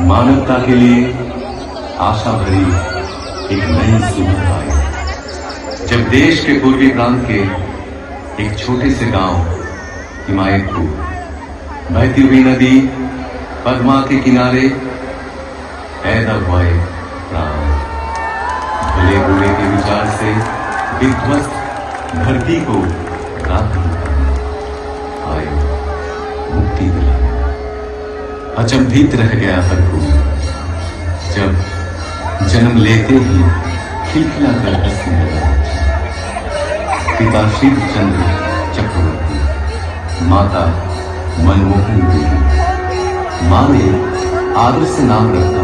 मानवता के लिए आशा भरी एक नई सुबह आई, जब देश के पूर्वी प्रांत के एक छोटे से गांव हिमायतपुर बहती हुई नदी पद्मा के किनारे पैदा हुआ एक प्राण। भले बुरे के विचार से विध्वस्त धरती को राहत आए, मुक्ति दिलाए। अचंभित रह गया हर कोई, जब जन्म लेते ही खिलखिला कर हंसने लगा। पिता शिव चंद्र चक्रवर्ती, माता मनमोहन देवी। मां ने आदर से नाम रखा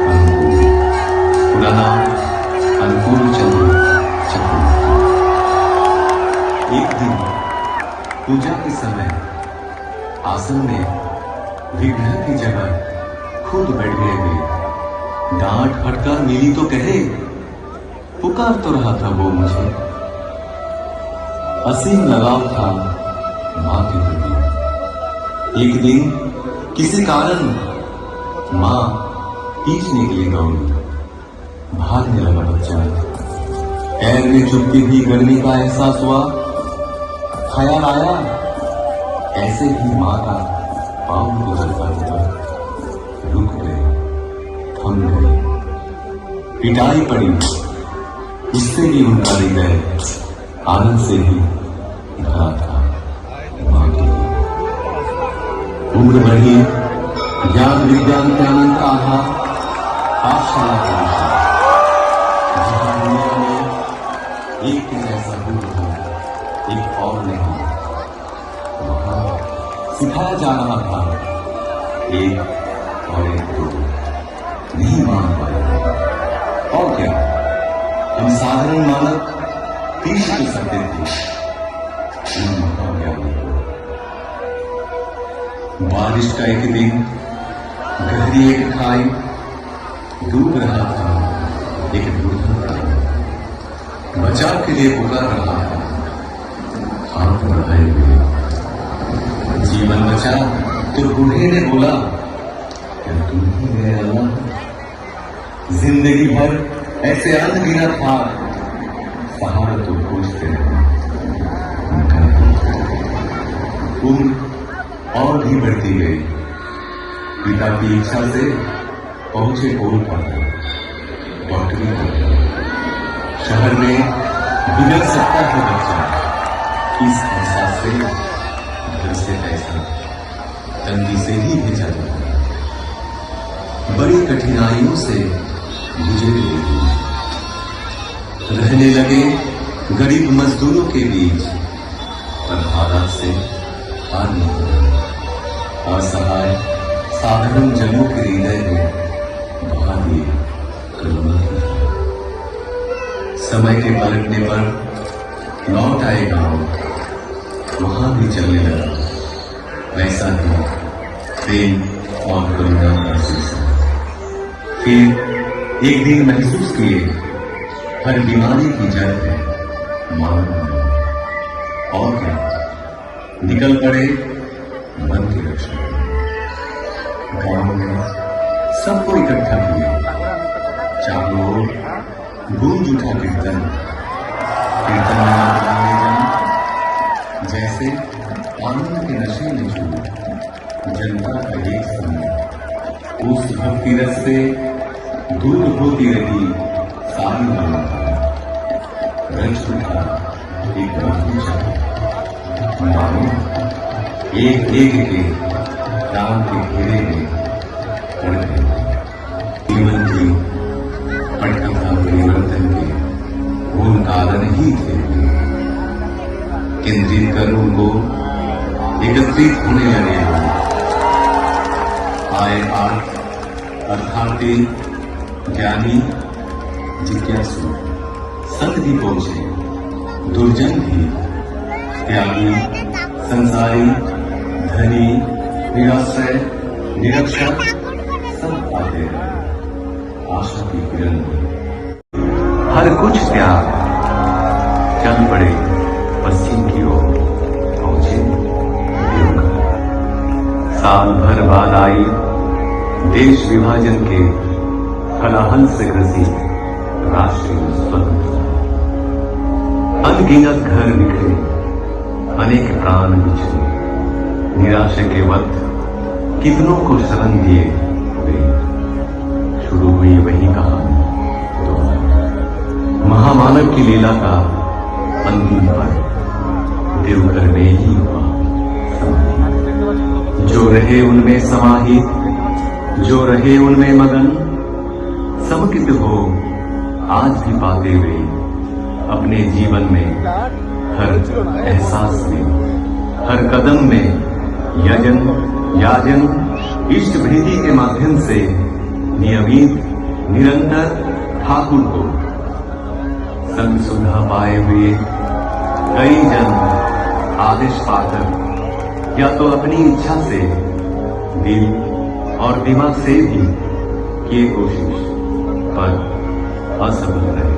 अनुकूल, पूरा नाम अनुकूल चंद्र चक्रवर्ती। एक दिन पूजा के समय आसन में विग्रह की जगह खुद बैठ गए। डांट फटकार मिली तो कहे, पुकार तो रहा था वो मुझे। असीम लगाव था मां के प्रति। एक दिन किसी कारण मां खींचने के लिए दौड़ी, भागने लगा बच्चा। पैर में चुभती हुई गर्मी का एहसास हुआ। ख्याल आया ऐसे ही मां का पांव गुजरता हुआ रुक गए, थम गए। पिटाई पड़ी, उससे भी उनका हृदय आनंद से ही भरा था। मां की उम्र बढ़ी, ज्ञान विज्ञान के अनंत आहा, पाठशाला का जहां दुनिया में एक ही जैसा हो रहा, एक और नहीं, वहां सिखाया जा रहा था एक और एक को नहीं मान पाए। और क्या, हम साधारण मानव पीछ कर सकते थे उन महाज्ञानी को। बारिश का एक दिन गहरी एक खाई, डूब रहा था एक बूढ़ा प्राणी। बचाव के लिए पुकार रहा था, हाथ बढ़ाए हुए। जीवन बचा तो बूढ़े ने बोला, क्या तुम ही मेरे अल्लाह? जिंदगी भर ऐसे अनगिनत था, सहारा तो खोजते रहे। उम्र और भी बढ़ती गई। पिता की इच्छा से पहुंचे कोलकाता, डॉक्टरी करने। शहर में बिगड़ सकता है बच्चा, इस एहसास से घर से पैसा तंगी से ही भेजा जाता। बड़ी कठिनाइयों से गुजरे रहने लगे गरीब मजदूरों के बीच, पर हालात से हार नहीं हुआ। असहाय साधारण जनों के हृदय में बहा दिए करुणा की। समय के पलटने पर लौट आए गांव, वहां भी चलने लगा वैसा ही प्रेम और करुणा का सिलसिला। फिर एक दिन महसूस किए, हर बीमारी की जड़ है मानव। और क्या, निकल पड़े मन की रक्षा। गांव में सबको इकट्ठा किया, चारों ओर गूंज उठा कीर्तन। कीर्तन जैसे आनंद के नशे में छू जनता का एक समय उस भक्ति रस से दूर होती रही सारी मानवता। रच उठा एक मानो एक एक के राम के घेरे में पड़ गए। जीवन की पटकथा परिवर्तन के पूर्ण कारण ही थे। केंद्रित कर उनको एकत्रित होने लगे। आए अर्थार्थी ज्ञानी जिज्ञासु संत भी पहुंचे, दुर्जन भी, त्यागी संसारी धनी निराश्रय निरक्षर सब आते रहे। आशा की किरण हर कुछ त्याग चल पड़े पश्चिम की ओर पहुंचे। साल भर बाद आई देश विभाजन के हलाहल से ग्रसी राष्ट्रीय स्वतंत्रता। अनगिनत घर बिखरे, अनेक प्राण बिछड़े, निराशा के वक्त कितनों को शरण दिए हुए। शुरू हुई वही कहानी तो महामानव की लीला का अंतिम पल देवघर में ही हुआ समाहित। जो रहे उनमें समाहित, जो रहे उनमें मगन, समुचित हो आज भी पाते हुए अपने जीवन में हर एहसास में, हर कदम में यजन याजन इष्ट भीति के माध्यम से नियमित निरंतर ठाकुर को संग सुधा पाए हुए कई जन आदेश पाकर या तो अपनी इच्छा से दिल और दिमाग से भी किए कोशिश पर असफल रहे।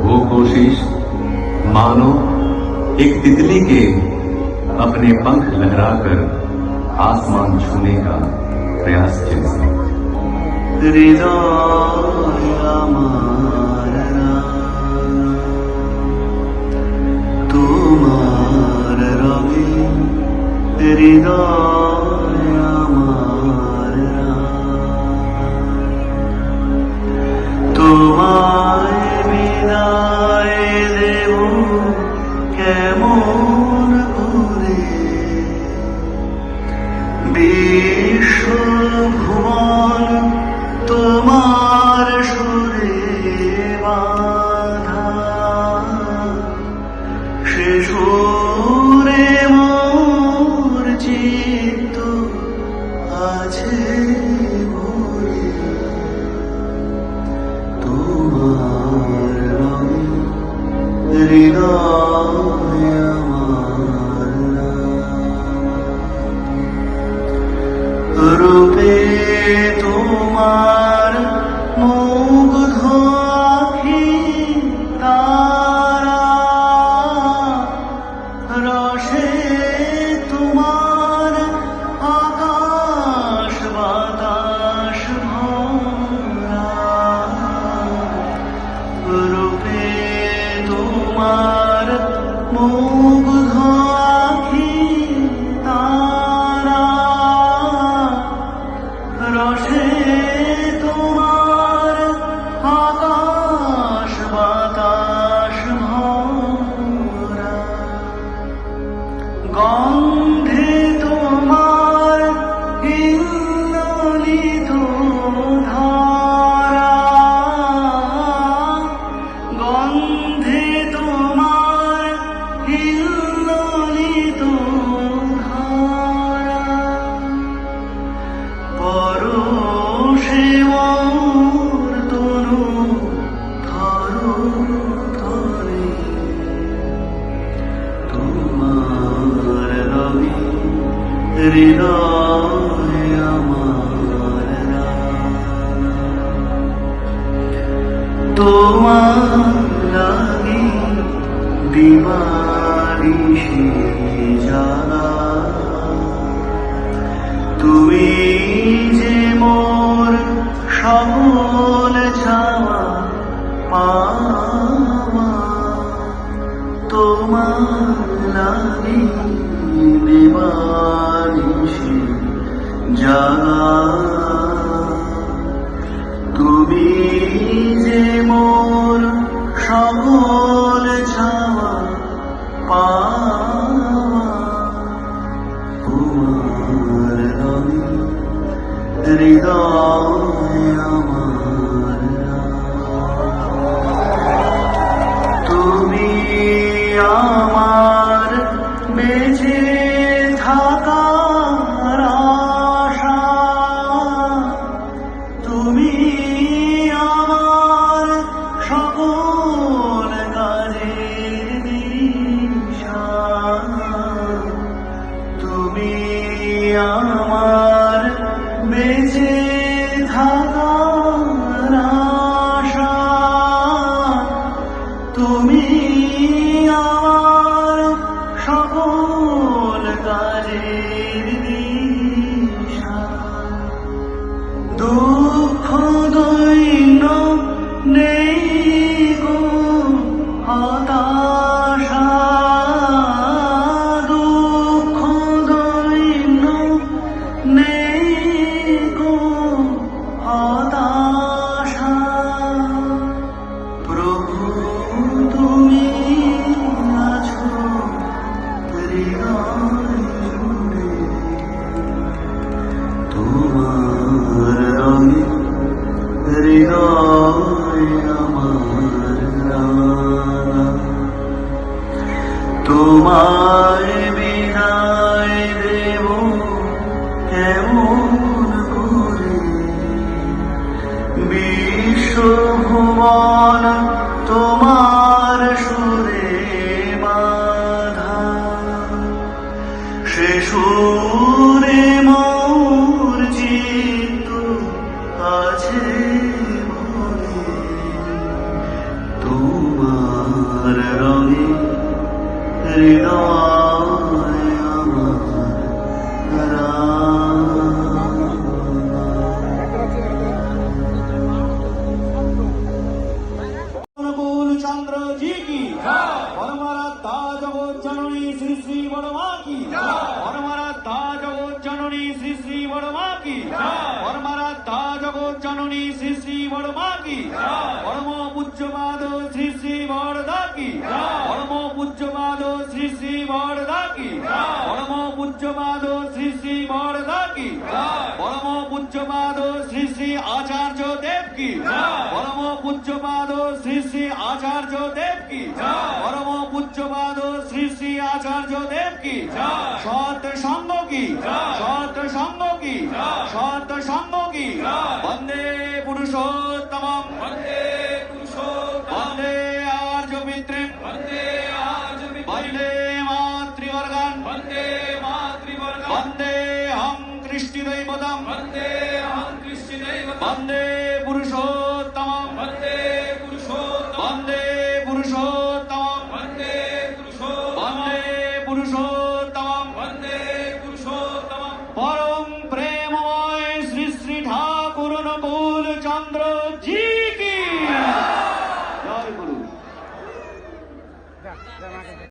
वो कोशिश मानो एक तितली के अपने पंख लहराकर आसमान छूने का प्रयास जैसे। हृदय मारना तुम्हार रवि हृदय मारना তোমায় বিদায় দেব কেমন করে বিশ্ব ভুবন তোমার সুরে বাঁধা সে সুরে মোর চিত্ত আছে ভরে তোমার রঙে হৃদয় আমার রূপে তোমার মুগ্ধ আখি তারা রসে তোমার আকাশ বাতাস ভরা রূপে তোমার মুগ্ধ আখি তারা রসে তোমার আকাশ বাতাস ভরা গন্ধে তোমার হিল্লোলিত ধারা গন্ধে তোমার হিল্লোলিত ধারা পরশে মোর তনু থর থরে তোমার রবি হৃদয় আমার তোমার লাগি দিবানিশি জানা তুমি যে মোর সকল চাওয়া পাওয়া তোমার লাগি দিবানিশি জাগা তুমি যে মোর সকল চাওয়া পাওয়া তোমার রঙে হৃদয় আমার তুমি আমার বেঁচে থাকার আশা তুমি আমার সকল কাজের দিশা তুমি আমার বেঁচে থাকার আশা তুমি আমার সকল কাজের দিশা হৃদয় আমার अनुकूल चंद्र जी की परमाराध्या जगत जननी श्री श्री वर्मा की परमाराध्या जगत जननी श्री श्री वर्मा की परमाराध्या जगत जननी श्री श्री वर्मा की परम पूज्यपाद श्री श्री वरदा की परम पूज्यपाद श्री श्री वरदा की परम पूज्यपाद श्री श्री वरदा की परम पूज्यपाद श्री श्री आचार्य देव की परम पूज्यपाद श्री श्री आचार्य देव की परम पूज्यपाद श्री श्री आचार्य देव की सत संग की सत संग की सत संग की वंदे पुरुषोत्तम वंदे वंदे आर्य मित्रं वंदे मातृवर्गं वंदे हम कृष्ण दैवतम वंदे